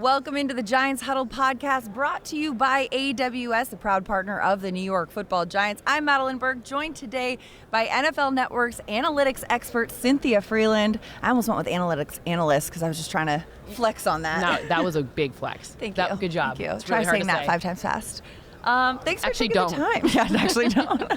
Welcome into the Giants Huddle podcast, brought to you by AWS, the proud partner of the New York Football Giants. I'm Madeline Berg, joined today by NFL Network's analytics expert, Cynthia Frelund. I almost went with analytics analyst because I was just trying to flex on that. No, that was a big flex. Thank you. Good job. Thank you. It's really Try saying hard that to say. 5 times fast. Thanks for Actually, taking don't. the time. Yeah, actually don't.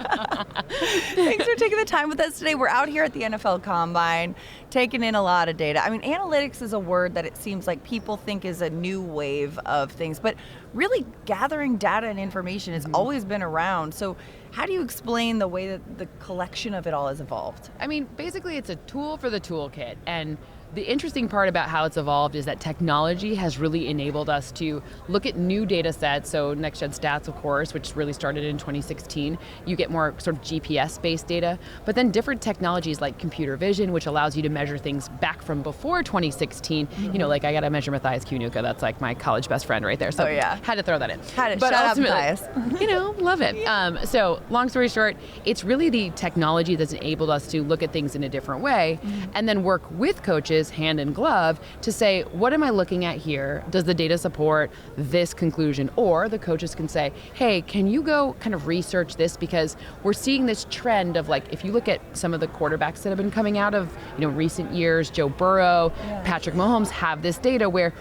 Thanks for taking the time with us today. We're out here at the NFL Combine, taking in a lot of data. I mean, analytics is a word that it seems like people think is a new wave of things, but really gathering data and information has always been around. So how do you explain the way that the collection of it all has evolved? I mean, basically, it's a tool for the toolkit. And the interesting part about how it's evolved is that technology has really enabled us to look at new data sets. So Next Gen Stats, of course, which really started in 2016. You get more sort of GPS-based data, but then different technologies like computer vision, which allows you to measure things back from before 2016. You know, like I got to measure Matthias Kunuka. That's like my college best friend right there. So had to throw that in. Shout out Matthias. Love it. So long story short, it's really the technology that's enabled us to look at things in a different way and then work with coaches hand in glove to say, what am I looking at here? Does the data support this conclusion? Or the coaches can say, hey, can you go kind of research this? Because we're seeing this trend of, like, if you look at some of the quarterbacks that have been coming out of, recent years, Joe Burrow, Patrick Mahomes, have this data where,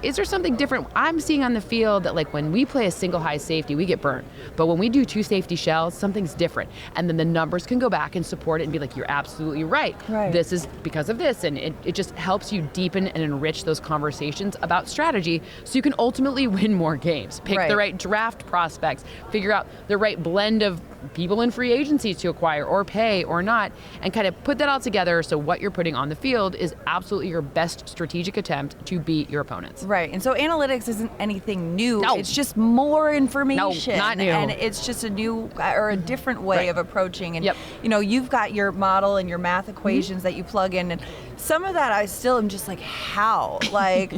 is there something different I'm seeing on the field that, like, when we play a single high safety, we get burned. But when we do two safety shells, something's different. And then the numbers can go back and support it and be like, you're absolutely right. This is because of this. And it just helps you deepen and enrich those conversations about strategy so you can ultimately win more games. Pick the right draft prospects, figure out the right blend of people in free agency to acquire or pay or not, and kind of put that all together so what you're putting on the field is absolutely your best strategic attempt to beat your opponents. Right, and so analytics isn't anything new. No. It's just more information. No, not new. And it's just a new or a different way of approaching. And you've got your model and your math equations that you plug in, and some of that I still am just like, how? Like,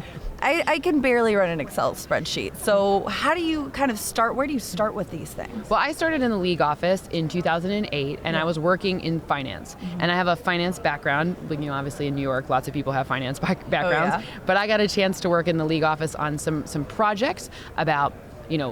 I can barely run an Excel spreadsheet. So how do you kind of start? Where do you start with these things? Well, I started in the league office in 2008, and I was working in finance. And I have a finance background. Obviously in New York, lots of people have finance backgrounds. But I got a chance to work in the league office on some projects about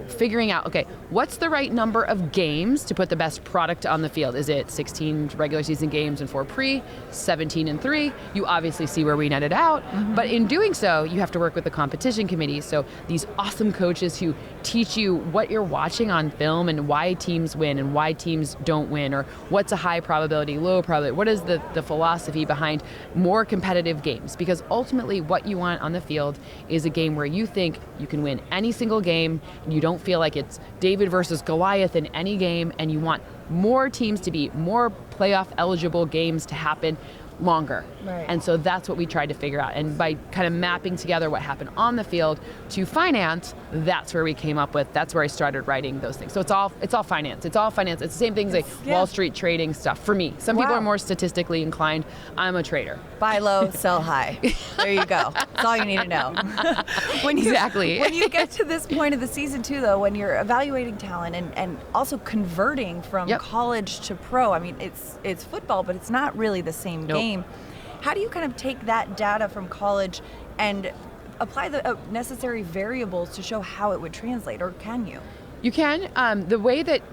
figuring out, okay, what's the right number of games to put the best product on the field? Is it 16 regular season games and 4 pre, 17 and 3? You obviously see where we netted out. But in doing so, you have to work with the competition committee. So these awesome coaches who teach you what you're watching on film and why teams win and why teams don't win, or what's a high probability, low probability. What is the philosophy behind more competitive games? Because ultimately what you want on the field is a game where you think you can win any single game. You don't feel like it's David versus Goliath in any game, and you want more teams to be more playoff eligible games to happen longer. And so that's what we tried to figure out. And by kind of mapping together what happened on the field to finance, that's where we came up with, that's where I started writing those things. So it's all finance. It's all finance. It's the same things like Wall Street trading stuff for me. Some people are more statistically inclined. I'm a trader. Buy low, sell high. There you go. That's all you need to know. Exactly. When you get to this point of the season too, though, when you're evaluating talent and also converting from college to pro, I mean, it's football, but it's not really the same game. How do you kind of take that data from college and apply the necessary variables to show how it would translate, or can you? You can. The way that,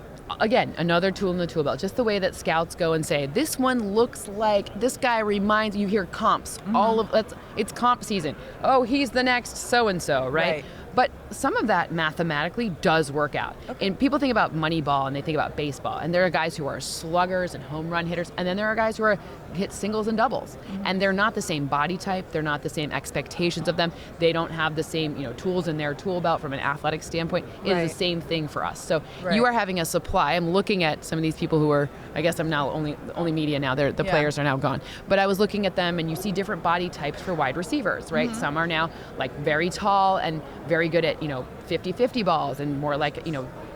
again, another tool in the tool belt, just the way that scouts go and say, this one looks like, this guy reminds, you hear comps, it's comp season. Oh, he's the next so-and-so, right? But some of that mathematically does work out. And people think about Moneyball and they think about baseball. And there are guys who are sluggers and home run hitters. And then there are guys who hit singles and doubles. And they're not the same body type. They're not the same expectations of them. They don't have the same tools in their tool belt from an athletic standpoint. It is the same thing for us. So you are having a supply. I'm looking at some of these people who are, I guess I'm now only media now. The players are now gone. But I was looking at them, and you see different body types for wide receivers, right? Some are now like very tall and very good at 50-50 balls, and more like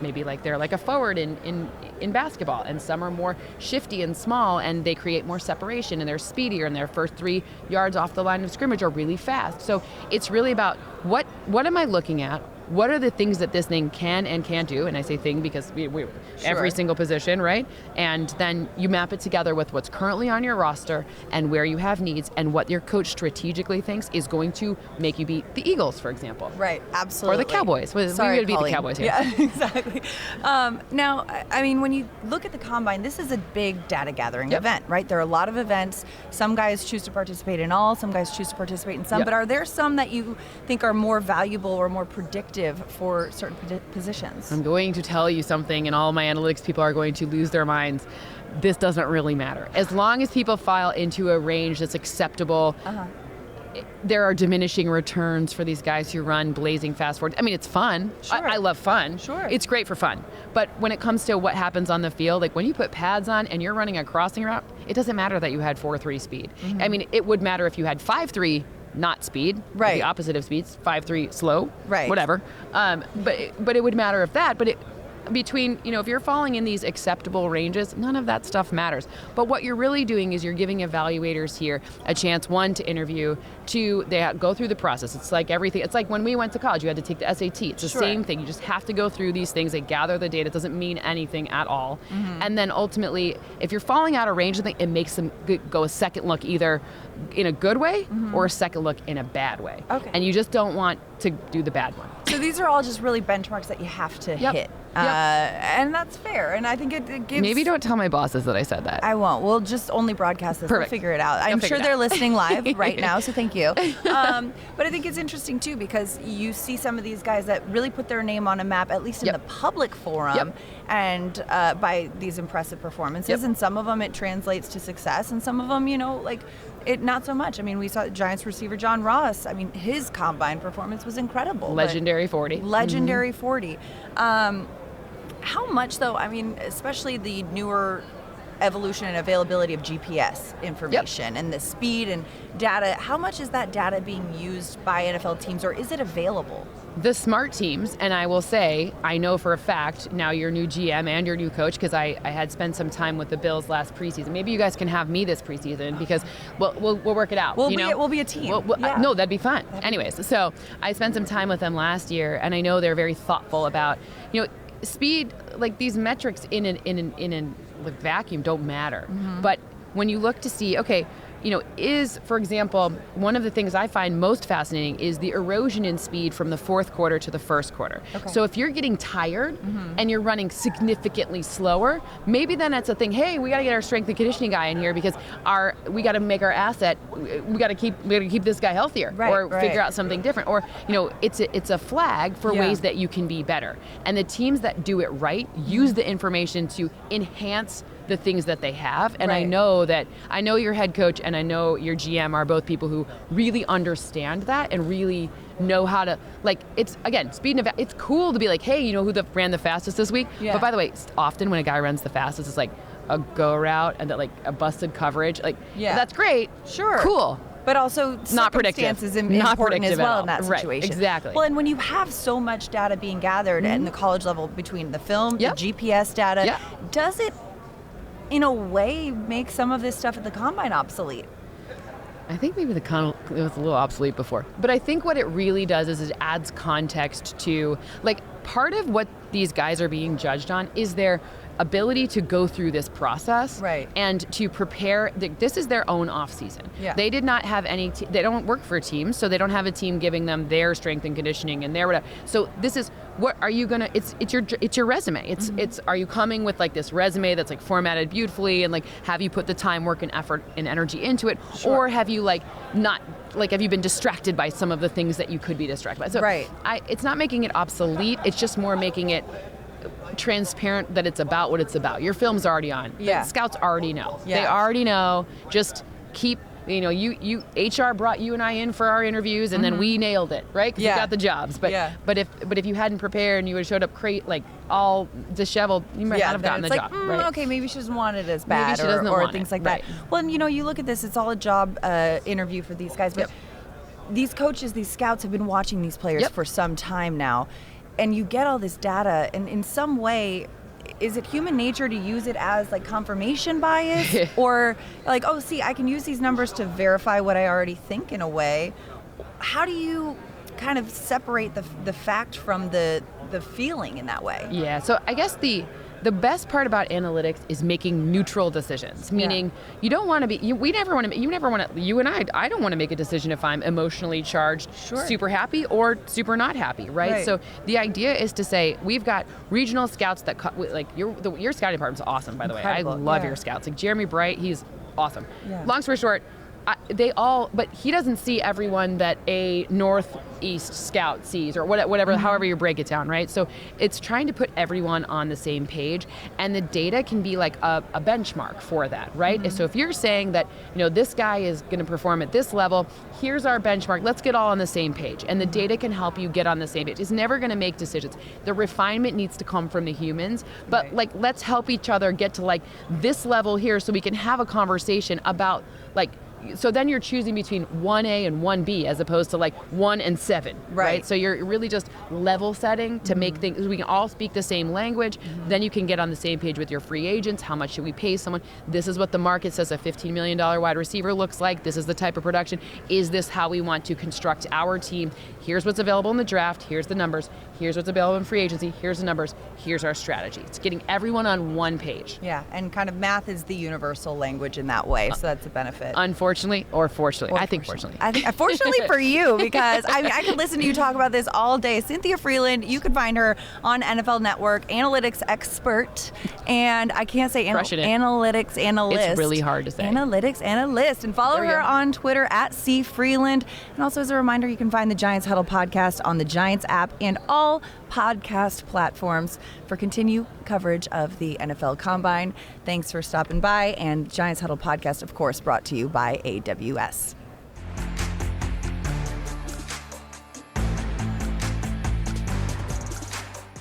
maybe like they're like a forward in basketball, and some are more shifty and small, and they create more separation, and they're speedier, and their first 3 yards off the line of scrimmage are really fast. So it's really about what am I looking at? what are the things that this thing can and can't do? And I say thing because we every single position, right? And then you map it together with what's currently on your roster and where you have needs and what your coach strategically thinks is going to make you beat the Eagles, for example. Right, absolutely. Or the Cowboys. Sorry, we would beat the Cowboys here. Yeah, exactly. Now, I mean, when you look at the Combine, this is a big data gathering event, right? There are a lot of events. Some guys choose to participate in all, some guys choose to participate in some, but are there some that you think are more valuable or more predictive for certain positions? I'm going to tell you something, and all my analytics people are going to lose their minds. This doesn't really matter. As long as people file into a range that's acceptable, there are diminishing returns for these guys who run blazing fast forward. I mean, it's fun. Sure. I love fun. Sure. It's great for fun. But when it comes to what happens on the field, like when you put pads on and you're running a crossing route, it doesn't matter that you had 4.3 speed. I mean, it would matter if you had 5.3 not speed, right? The opposite of speeds, 5.3 slow, right? Whatever. But it would matter if that. But between, if you're falling in these acceptable ranges, none of that stuff matters. But what you're really doing is you're giving evaluators here a chance, one, to interview, two, they go through the process. It's like everything. It's like when we went to college, you had to take the SAT. It's the same thing. You just have to go through these things. They gather the data. It doesn't mean anything at all. And then ultimately, if you're falling out of range, it makes them go a second look either in a good way or a second look in a bad way. Okay. And you just don't want to do the bad one. So these are all just really benchmarks that you have to hit. And that's fair. And I think it gives... Maybe don't tell my bosses that I said that. I won't. We'll just only broadcast this. Perfect. We'll figure it out. I'm sure they're listening live right now, so thank you. But I think it's interesting, too, because you see some of these guys that really put their name on a map, at least in the public forum, and by these impressive performances. And some of them, it translates to success. And some of them, it not so much. I mean, we saw Giants receiver John Ross. I mean, his Combine performance was incredible. Legendary 40. Legendary 40. How much, though, I mean, especially the newer evolution and availability of GPS information and the speed and data, how much is that data being used by NFL teams, or is it available? The smart teams, and I will say, I know for a fact, now your new GM and your new coach, because I had spent some time with the Bills last preseason. Maybe you guys can have me this preseason, because we'll work it out. We'll be a team. No, that'd be fun. Anyways, so I spent some time with them last year, and I know they're very thoughtful about, speed. Like these metrics in a vacuum don't matter. But when you look to see, okay, is, for example, one of the things I find most fascinating is the erosion in speed from the fourth quarter to the first quarter. Okay. So if you're getting tired and you're running significantly slower, maybe then that's a thing, hey, we got to get our strength and conditioning guy in here because we got to make our asset, we got to keep this guy healthier, figure out something different. Or, it's a flag for ways that you can be better. And the teams that do it right use the information to enhance the things that they have. And I know your head coach and I know your GM are both people who really understand that and really know how to, it's, again, speed and it's cool to be like, hey, who ran the fastest this week? But by the way, often when a guy runs the fastest, it's like a go route and a busted coverage. That's great. Sure. Cool. But also not circumstances important as well in that situation. Right, exactly. Well, and when you have so much data being gathered at the college level between the film, the GPS data, does it in a way make some of this stuff at the Combine obsolete? I think maybe it was a little obsolete before. But I think what it really does is it adds context to, part of what these guys are being judged on is their ability to go through this process and to prepare. This is their own off season. They did not have they don't work for teams, so they don't have a team giving them their strength and conditioning and their whatever. So this is, what are you gonna, it's your resume. It's are you coming with this resume that's formatted beautifully and have you put the time, work, and effort and energy into it? Or have you have you been distracted by some of the things that you could be distracted by? So it's not making it obsolete, it's just more making it transparent that it's about what it's about. Your film's already on. The scouts already know. They already know. Just keep, you HR brought you and I in for our interviews and then we nailed it, right? Because we got the jobs. But if you hadn't prepared and you would have showed up all disheveled, you might not have gotten the job. Okay, maybe she doesn't want it as bad or things like that. Well, and you look at this, it's all a job interview for these guys, but these coaches, these scouts have been watching these players for some time now. And you get all this data, and in some way, is it human nature to use it as confirmation bias? Or oh, see, I can use these numbers to verify what I already think in a way. How do you kind of separate the fact from the feeling in that way. Yeah, so I guess the best part about analytics is making neutral decisions, meaning you don't want to be, you and I don't want to make a decision if I'm emotionally charged, super happy or super not happy, right? So the idea is to say, we've got regional scouts that, like your scouting department's awesome, by the way. I love your scouts. Like Jeremy Bright, he's awesome. Yeah. Long story short, but he doesn't see everyone that a Northeast scout sees, or whatever, however you break it down, right? So it's trying to put everyone on the same page, and the data can be like a benchmark for that, right? So if you're saying that, this guy is going to perform at this level, here's our benchmark, let's get all on the same page, and the data can help you get on the same page. It's never going to make decisions. The refinement needs to come from the humans, but let's help each other get to this level here so we can have a conversation about so then you're choosing between 1A and 1B as opposed to 1 and 7, right? So you're really just level setting to make things, we can all speak the same language, then you can get on the same page with your free agents. How much should we pay someone? This is what the market says a $15 million wide receiver looks like. This is the type of production. Is this how we want to construct our team? Here's what's available in the draft. Here's the numbers. Here's what's available in free agency. Here's the numbers. Here's our strategy. It's getting everyone on one page. Yeah, and kind of math is the universal language in that way, so that's a benefit. Unfortunately or fortunately? I think fortunately. Fortunately for you, because I could listen to you talk about this all day. Cynthia Frelund, you could find her on NFL Network, analytics expert, and I can't say analytics analyst. It's really hard to say. Analytics analyst, and follow her on Twitter at @CFreeland. And also as a reminder, you can find the Giants Huddle podcast on the Giants app and all podcast platforms for continued coverage of the NFL Combine. Thanks for stopping by, and Giants Huddle podcast, of course, brought to you by AWS.